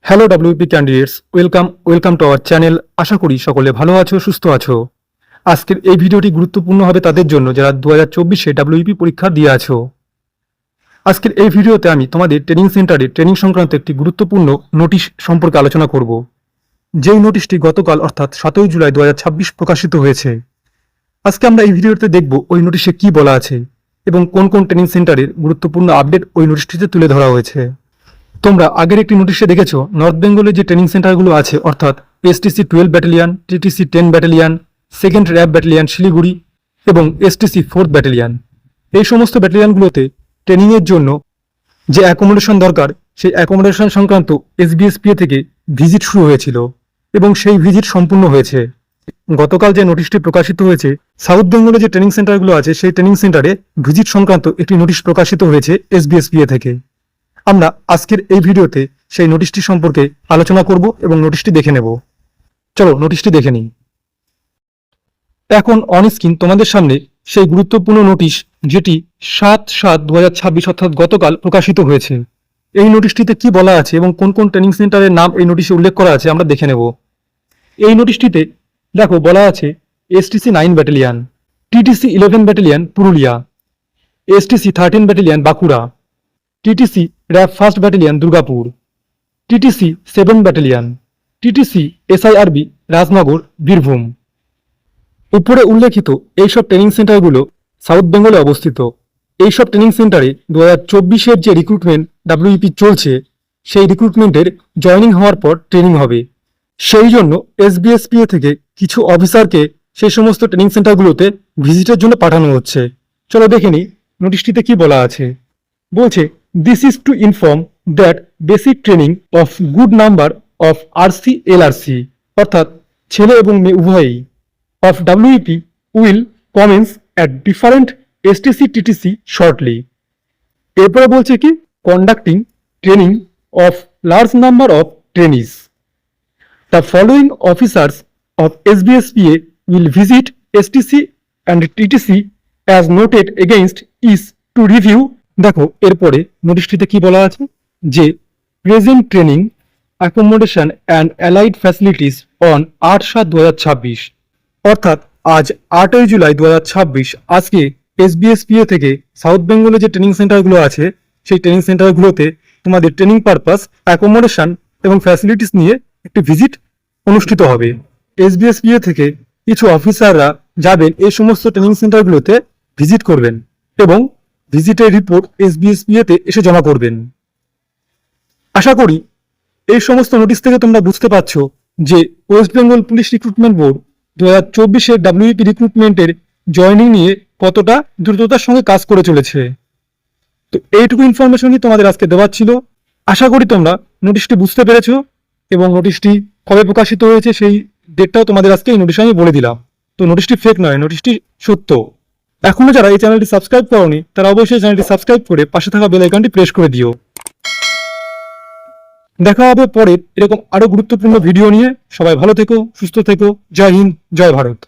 Hello WP candidates, welcome to our channel. আশা করি সকলে ভালো আছো, সুস্থ আছো। আজকের এই ভিডিওটি গুরুত্বপূর্ণ হবে তাদের জন্য যারা 2024-এ ডাব্লিউপি পরীক্ষা দিয়ে আছো। আজকের এই ভিডিওতে আমি তোমাদের ট্রেনিং সেন্টারে ট্রেনিং সংক্রান্ত একটি গুরুত্বপূর্ণ নোটিশ সম্পর্কে আলোচনা করব, যেই নোটিশটি গতকাল অর্থাৎ 7 জুলাই 2026 প্রকাশিত হয়েছে। আজকে আমরা এই ভিডিওতে দেখব ওই নোটিশে কি বলা আছে এবং কোন কোন ট্রেনিং সেন্টারের গুরুত্বপূর্ণ আপডেট ওই নোটিশটিতে তুলে ধরা হয়েছে। তোমরা আগের একটি নোটিশে দেখেছো নর্থ বেঙ্গলে যে ট্রেনিং সেন্টারগুলো আছে অর্থাৎ STC 12 battalion, TTC 10 battalion, second RAB battalion Siliguri এবং এসটিসি 4 ব্যাটালিয়ান, এই সমস্ত ব্যাটালিয়ানগুলোতে ট্রেনিংয়ের জন্য যে অ্যাকোমোডেশন দরকার সেই অ্যাকোমোডেশন সংক্রান্ত এসবিএসপিএ থেকে ভিজিট শুরু হয়েছিল এবং সেই ভিজিট সম্পূর্ণ হয়েছে। গতকাল যে নোটিশটি প্রকাশিত হয়েছে, সাউথ বেঙ্গলে যে ট্রেনিং সেন্টারগুলো আছে সেই ট্রেনিং সেন্টারে ভিজিট সংক্রান্ত একটি নোটিশ প্রকাশিত হয়েছে এসবিএসপিএ থেকে। আমরা আজকের এই ভিডিওতে সেই নোটিশটি সম্পর্কে আলোচনা করব এবং নোটিশটি দেখে নেব। চলো নোটিশটি দেখে নিই। এখন অন স্ক্রিন তোমাদের সামনে সেই গুরুত্বপূর্ণ নোটিশ যেটি 7/7/2026 অর্থাৎ গতকাল প্রকাশিত হয়েছে। এই নোটিশটিতে কি বলা আছে এবং কোন কোন ট্রেনিং সেন্টারের নাম এই নোটিশে উল্লেখ করা আছে আমরা দেখে নেব। এই নোটিশটিতে দেখো বলা আছে STC 9 battalion, TTC 11 battalion Purulia, STC 13 battalion Bankura, TTC RAB 1st battalion Durgapur, TTC 7 battalion, TTC SIRB Rajnagar Birbhum. উপরে উল্লেখিত এইসব ট্রেনিং সেন্টারগুলো সাউথ বেঙ্গলে অবস্থিত। এইসব ট্রেনিং সেন্টারে 2024-এর যে রিক্রুটমেন্ট ডাব্লিউপি চলছে সেই রিক্রুটমেন্টের জয়েনিং হওয়ার পর ট্রেনিং হবে। সেই জন্য এসবিএসপিএ থেকে কিছু অফিসারকে সেই সমস্ত ট্রেনিং সেন্টারগুলোতে ভিজিটের জন্য পাঠানো হচ্ছে। চলো দেখে নিই নোটিশটিতে কি বলা আছে। বলছে this is to inform that basic training of good number of RC LRC অর্থাৎ ছেলে এবং মেয়ে উভয়ই of WP will commence at different STC TTC shortly. এরপরে বলছে কি conducting training of large number of trainees. The following officers of SBSPA will visit STC and TTC as noted against is to review. দেখো এরপরে নোটিশটিতে কি বলা আছে যে present training accommodation and allied facilities on 8/7/2026 অর্থাৎ আজ 8ই জুলাই 2026 আজকে এসবিএসপিএ থেকে সাউথ বেঙ্গলে যে ট্রেনিং সেন্টারগুলো আছে সেই ট্রেনিং সেন্টারগুলোতে তোমাদের ট্রেনিং পারপাস অ্যাকোমোডেশন এবং ফ্যাসিলিটিস নিয়ে একটি ভিজিট অনুষ্ঠিত হবে। এসবিএসপিএ থেকে কিছু অফিসাররা যাবেন এই সমস্ত ট্রেনিং সেন্টারগুলোতে ভিজিট করবেন এবং ভিজিটের রিপোর্ট এসবিএসপিএতে এসে জমা করবেন। আশা করি এই সমস্ত নোটিশ থেকে তোমরা বুঝতে পারছো যে West Bengal Police recruitment board 2024-এর ডাব্লিউপি রিক্রুটমেন্টের জয়েনিং নিয়ে কতটা দ্রুততার সঙ্গে কাজ করে চলেছে। তো এইটুকু ইনফরমেশনই তোমাদের আজকে দেওয়ার ছিল। আশা করি তোমরা নোটিশটি বুঝতে পেরেছো এবং নোটিশটি কবে প্রকাশিত হয়েছে সেই ডেটটাও তোমাদের আজকে এই নোটিশে আমি বলে দিলাম। তো নোটিশটি ফেক নয়, নোটিশটি সত্য। এখনো যারা এই চ্যানেলটি সাবস্ক্রাইব করোনি তারা অবশ্যই চ্যানেলটি সাবস্ক্রাইব করে পাশে থাকা বেল আইকনটি প্রেস করে দিও। দেখা হবে পরে এরকম আরো গুরুত্বপূর্ণ ভিডিও নিয়ে। সবাই ভালো থেকো, সুস্থ থেকো। জয় হিন্দ, জয় ভারত।